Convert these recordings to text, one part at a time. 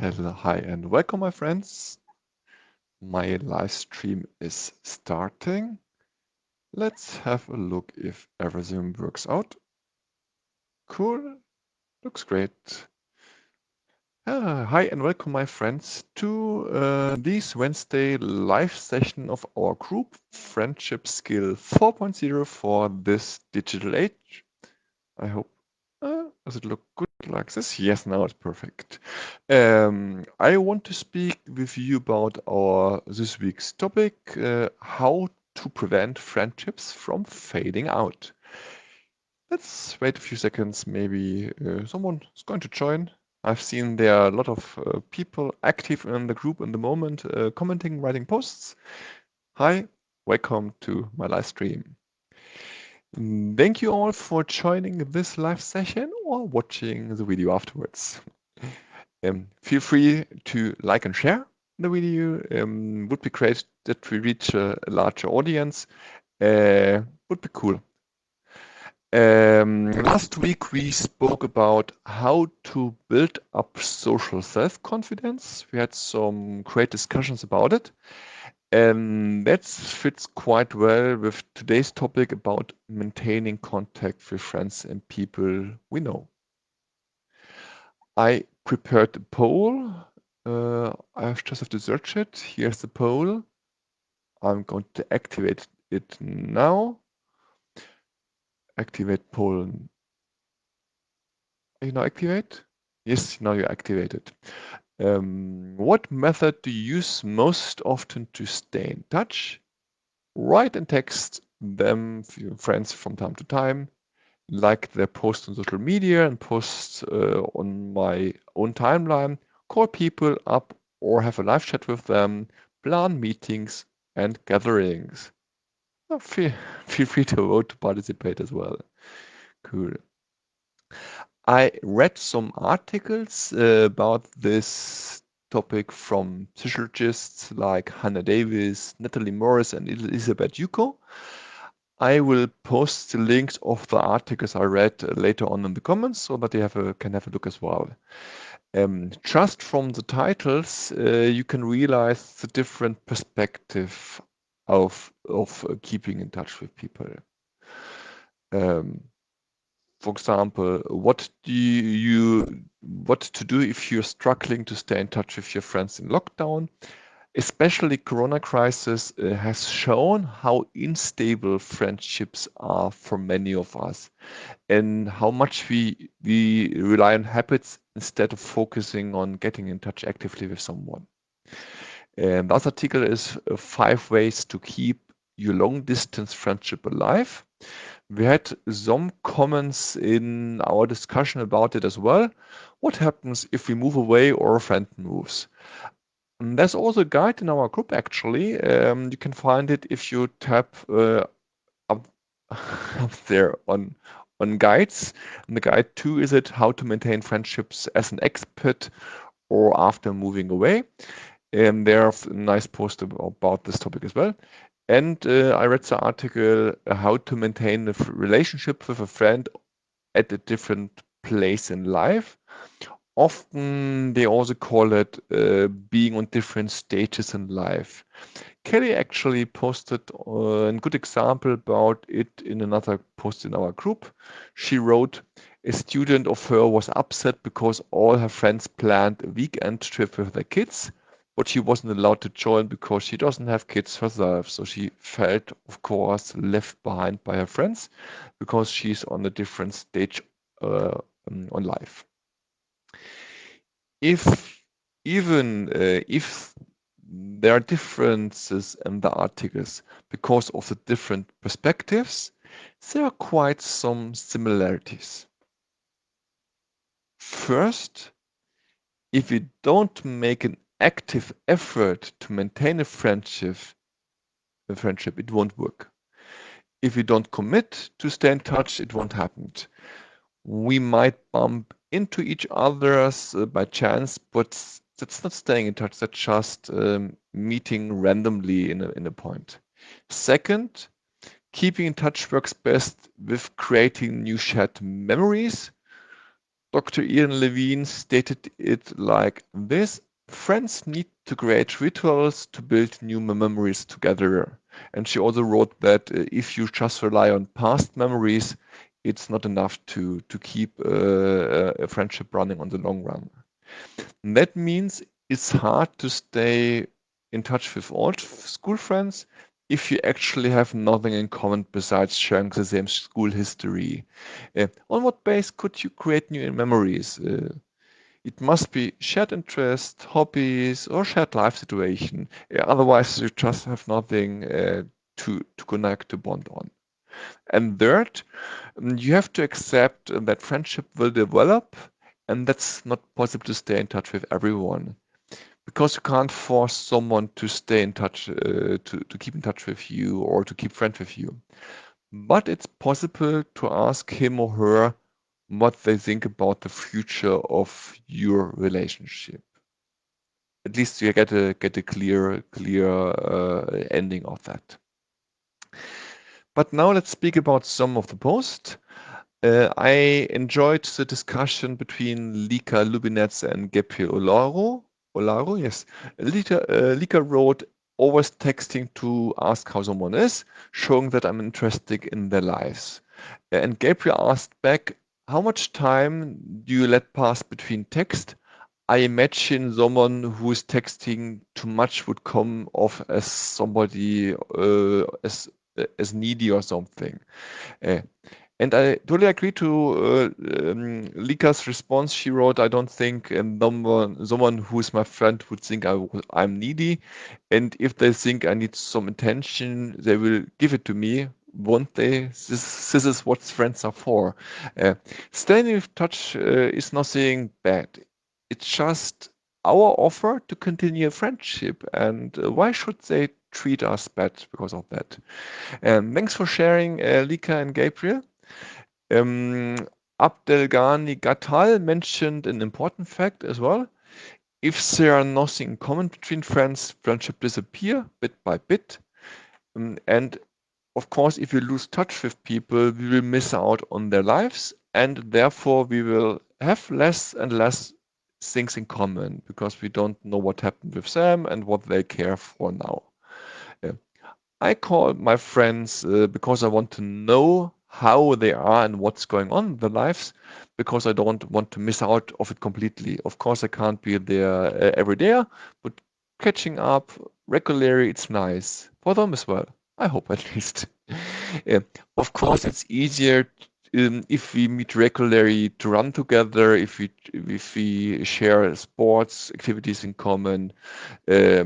Hello, hi, and welcome, my friends. My live stream is starting. Let's have a look if everything works out. Cool, looks great. Hi, and welcome, my friends, to this Wednesday live session of our group Friendship Skill 4.0 for this digital age. I hope. Does it look good like this? Yes, now it's perfect. I want to speak with you about our this week's topic, how to prevent friendships from fading out. Let's wait a few seconds. Maybe someone is going to join. I've seen there are a lot of people active in the group in the moment, commenting, writing posts. Hi, welcome to my live stream. Thank you all for joining this live session or watching the video afterwards. Feel free to like and share the video. Would be great that we reach a larger audience. Would be cool. Last week we spoke about how to build up social self-confidence. We had some great discussions about it. And that fits quite well with today's topic about maintaining contact with friends and people we know. I prepared a poll. I just have to search it. Here's the poll. I'm going to activate it now. Activate poll. You now activate? Yes, now you activate it. What method do you use most often to stay in touch? Write and text them, your friends, from time to time, like their posts on social media and posts on my own timeline, call people up or have a live chat with them, plan meetings and gatherings. Feel free to vote to participate as well. Cool. I read some articles about this topic from psychologists like Hannah Davis, Natalie Morris, and Elizabeth Yuko. I will post the links of the articles I read later on in the comments so that you can have a look as well. Just from the titles, you can realize the different perspective of keeping in touch with people. For example, what to do if you're struggling to stay in touch with your friends in lockdown? Especially Corona crisis has shown how unstable friendships are for many of us and how much we rely on habits instead of focusing on getting in touch actively with someone. And the other article is 5 ways to keep your long distance friendship alive. We had some comments in our discussion about it as well. What happens if we move away or a friend moves? And there's also a guide in our group actually. You can find it if you tap up, up there on guides. And the guide 2 is it how to maintain friendships as an expat or after moving away. And there's a nice post about this topic as well. And I read the article how to maintain a relationship with a friend at a different place in life. Often they also call it being on different stages in life. Kelly actually posted a good example about it in another post in our group. She wrote, a student of her was upset because all her friends planned a weekend trip with their kids, but she wasn't allowed to join because she doesn't have kids herself. So she felt, of course, left behind by her friends because she's on a different stage on life. If if there are differences in the articles because of the different perspectives, there are quite some similarities. First, if you don't make an active effort to maintain a friendship, it won't work. If you don't commit to stay in touch, it won't happen. We might bump into each other by chance, but that's not staying in touch. That's just meeting randomly in a point. Second, keeping in touch works best with creating new shared memories. Dr. Ian Levine stated it like this: friends need to create rituals to build new memories together. And she also wrote that if you just rely on past memories, it's not enough to keep a friendship running on the long run. And that means it's hard to stay in touch with old school friends if you actually have nothing in common besides sharing the same school history. On what base could you create new memories? It must be shared interest, hobbies, or shared life situation. Otherwise, you just have nothing to connect, to bond on. And third, you have to accept that friendship will develop, and that's not possible to stay in touch with everyone because you can't force someone to stay in touch, to keep in touch with you or to keep friends with you. But it's possible to ask him or her what they think about the future of your relationship. At least you get a clear ending of that. But now let's speak about some of the posts. I enjoyed the discussion between Lika Lubinets and Gabriel Olaro. Olaro, yes. Lika wrote, always texting to ask how someone is, showing that I'm interested in their lives. And Gabriel asked back, how much time do you let pass between text? I imagine someone who is texting too much would come off as somebody as needy or something. Uh, and I totally agree to Lika's response. She wrote, I don't think someone who is my friend would think I'm needy. And if they think I need some attention, they will give it to me, won't they? This is what friends are for. Uh, Staying in touch is nothing bad. It's just our offer to continue a friendship. And why should they treat us bad because of that? Thanks for sharing, Lika and Gabriel. Um, Abdelghani Gattal mentioned an important fact as well. If there are nothing in common between friends, friendship disappear bit by bit. And of course, if we lose touch with people, we will miss out on their lives, and therefore we will have less and less things in common because we don't know what happened with them and what they care for now. Uh, I call my friends because I want to know how they are and what's going on in their lives because I don't want to miss out of it completely. Of course, I can't be there every day, but catching up regularly, it's nice for them as well. I hope at least. Yeah. Of course, it's easier if we meet regularly to run together, if we share sports activities in common, uh,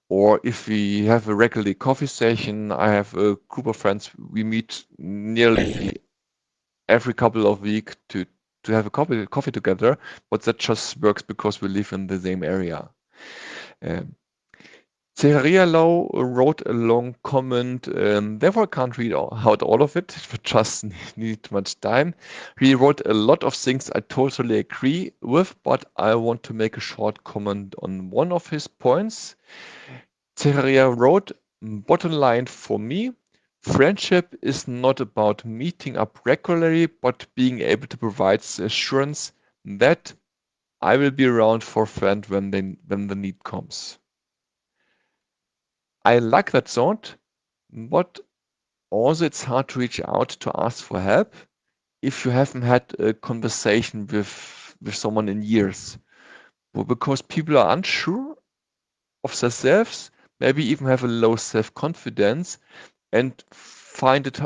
or if we have a regular coffee session. I have a group of friends. We meet nearly every couple of weeks to have a coffee together, but that just works because we live in the same area. Um, Zachariah Lau wrote a long comment, therefore I can't read out all of it, it would just need much time. He wrote a lot of things I totally agree with, but I want to make a short comment on one of his points. Zachariah wrote, bottom line for me, friendship is not about meeting up regularly, but being able to provide the assurance that I will be around for a friend when the need comes. I like that thought, but also it's hard to reach out to ask for help if you haven't had a conversation with someone in years. Well, because people are unsure of themselves, maybe even have a low self-confidence and find it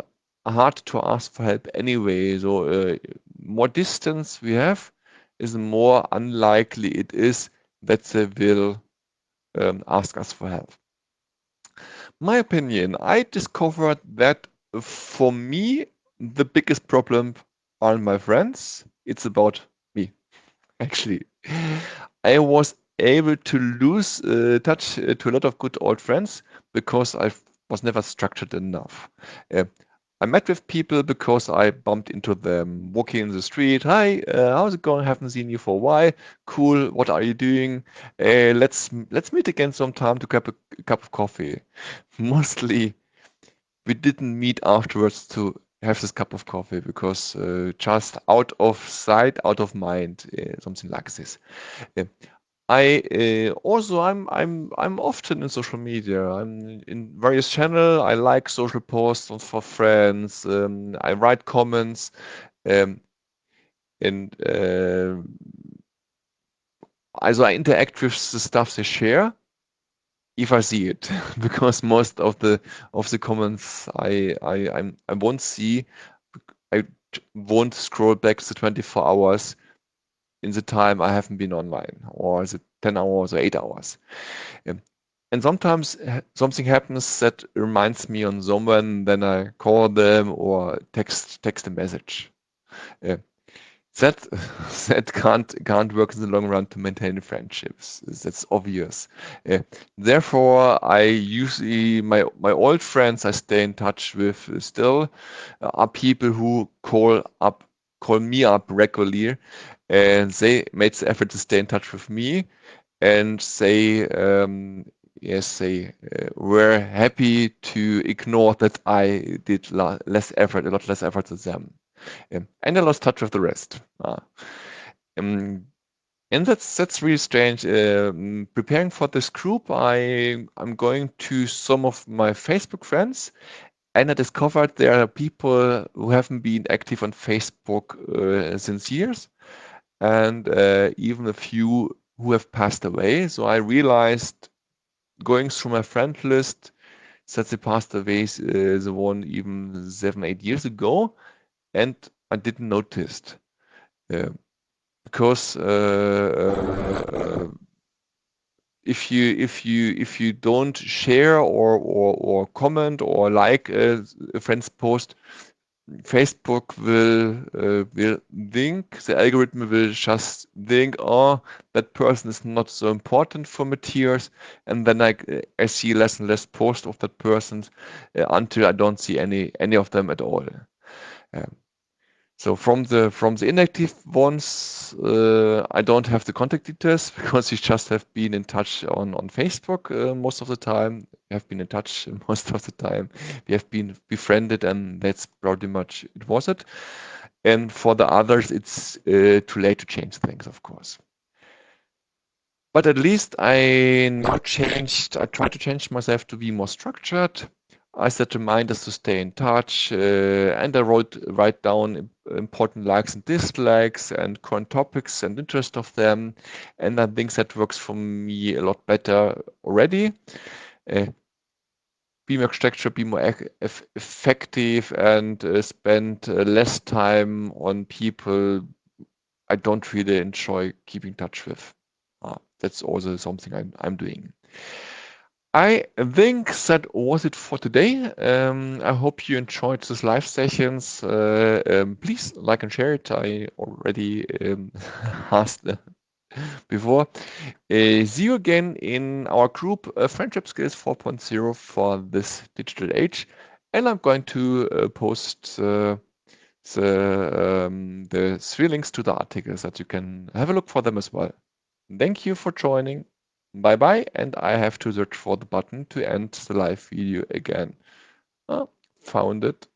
hard to ask for help anyway. So more distance we have is more unlikely it is that they will ask us for help. My opinion, I discovered that for me, the biggest problem aren't my friends. It's about me, actually. I was able to lose touch to a lot of good old friends because I was never structured enough. Uh, I met with people because I bumped into them walking in the street. Hi, how's it going? Haven't seen you for a while. Cool. What are you doing? Let's meet again sometime to grab a cup of coffee. Mostly, we didn't meet afterwards to have this cup of coffee because just out of sight, out of mind, something like this. I also I'm often in social media. I'm in various channel. I like social posts for friends. I write comments, um, and also I interact with the stuff they share if I see it, because most of the comments I won't see. I won't scroll back the 24 hours in the time I haven't been online, or is it 10 hours or 8 hours. Um, and sometimes something happens that reminds me on someone, then I call them or text a message. Uh, that that can't work in the long run to maintain friendships. That's obvious. Therefore, I usually my old friends I stay in touch with still are people who call me up regularly, and they made the effort to stay in touch with me, and they yes they were happy to ignore that I did less effort, a lot less effort than them. And I lost touch with the rest. Um, and that's really strange. Preparing for this group, I'm going to some of my Facebook friends, and I discovered there are people who haven't been active on Facebook since years, and even a few who have passed away. So I realized going through my friend list that they passed away the one even 7, 8 years ago, and I didn't notice. Uh, because if you don't share or comment or like a friend's post, Facebook will think, the algorithm will just think, oh, that person is not so important for Matthias, and then I see less and less posts of that person until I don't see any of them at all. Um, so from the inactive ones, I don't have the contact details because we just have been in touch on Facebook most of the time. We have been in touch most of the time. We have been befriended, and that's pretty much it was it. And for the others, it's too late to change things, of course. But at least I now changed. I try to change myself to be more structured. I set reminders to stay in touch, and I write down important likes and dislikes and current topics and interest of them. And I think that works for me a lot better already. Uh, be more structured, be more effective, and spend less time on people I don't really enjoy keeping touch with. That's also something I'm doing. I think that was it for today. I hope you enjoyed these live sessions. Please like and share it. I already asked before. See you again in our group Friendship Skills 4.0 for this digital age. And I'm going to post the 3 links to the articles that you can have a look for them as well. Thank you for joining. Bye bye. And I have to search for the button to end the live video again. Found it.